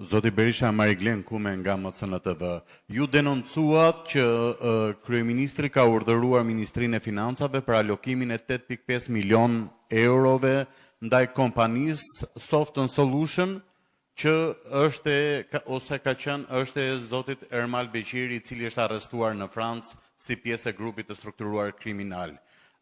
Zoti Berisha, Mariglen Kume nga MCNTV. Ju denoncuat që kryeministri ka urdhëruar Ministrinë e Financave për alokimin e 8.5 milion eurove ndaj kompanisë Softën Solution, që është e zotit Ermal Beqiri, i cili është arrestuar në Francë si pjesë e grupit të strukturuar kriminal.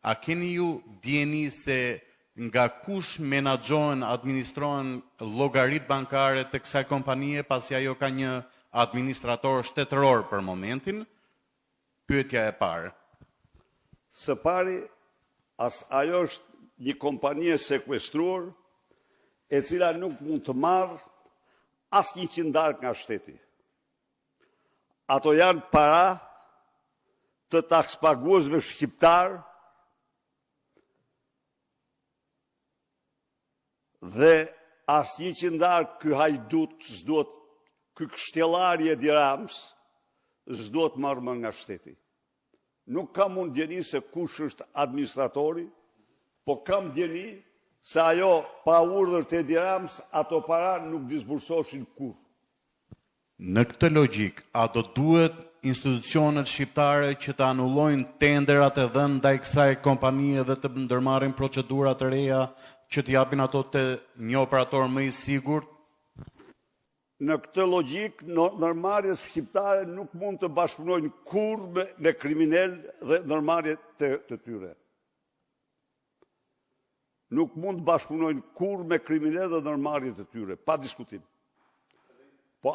A keni ju dieni se nga kush menaxhohen, administrohen llogaritë bankare të kësaj kompanie, pasi ajo ka një administrator shtetëror për momentin? Pyetja e parë. Së pari, ajo është një kompanie sekuestruar, e cila nuk mund të marrë asnjë qindar nga shteti. Ato janë para të takspaguesve shqiptar dhe asnjë qindar ky hajdut s'duhet, ky kështjellari Edi Rams s'duhet marrë më nga shteti. Nuk kam unë djeni se kush është administratori, po kam djeni se ajo pa urdhër të Edi Rams ato para nuk disbursoshin kurrë. Në këtë logjik, a do duhet institucionet shqiptare që të anullojnë tenderat e dhënë ndaj kësaj kompanie dhe të ndërmarrin procedura të reja që të japin ato të një operator më i sigurt? Në këtë logjik, ndërmarrjet shqiptare nuk mund të bashkëpunojnë kurrë me kriminal dhe ndërmarrjet të tyre. Nuk mund të bashkëpunojnë kurrë me kriminal dhe ndërmarrjet të tyre, pa diskutim. Po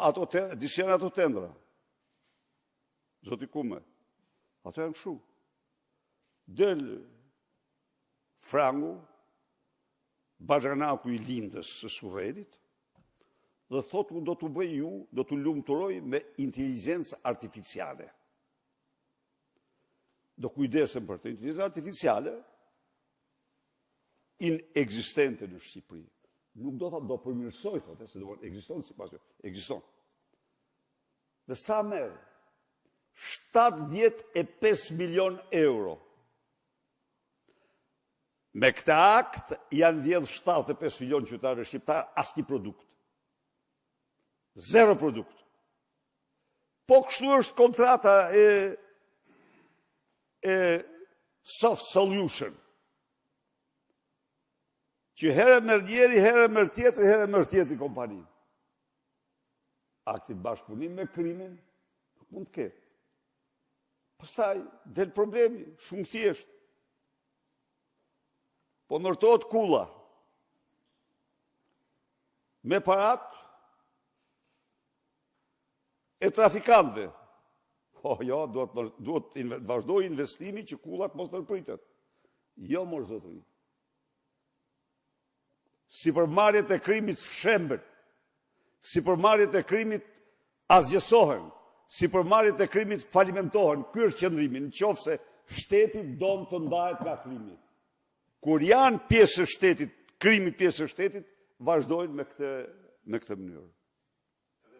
disi janë ato tendra. Zoti Kume, ato janë kështu. Del Frangu, Baxhanaku i lindës së Surrerit, dhe thotë unë do të bëj ju, do të lumturoj me inteligencë artificiale. Do kujdesem për të inteligencë artificiale inexistente në Shqipëri. Nuk do thotë do përmirësoj, thotë, se do ekziston sipas jo, ekziston. Dhe sa merr? 75 milion euro. Me këtë akt janë vjedhë 75 milion qytetarë shqiptarë, asnjë produkt. Zero produkt. Po kështu është kontrata e Soft Solution. Që herë merr njeri, herë merr tjetri, herë merr tjetri kompani. Akti bashkëpunim me krimin nuk mund të ketë. Pastaj del problemi, shumë thjesht. Po ndërtohet kulla. Me parat e trafikantëve. Po jo, duhet të vazhdoj investimi që kullat mos ndërpritet. Jo, mor zotëri. Sipërmarrjet e krimit shemben. Sipërmarrjet e krimit asgjësohen. Sipërmarrjet e krimit falimentohen. Ky është qëndrimi, nëse shteti don të ndahet nga krimi. Kur janë pjesë e shtetit, krimi pjesë e shtetit, vazhdojnë me këtë mënyrë.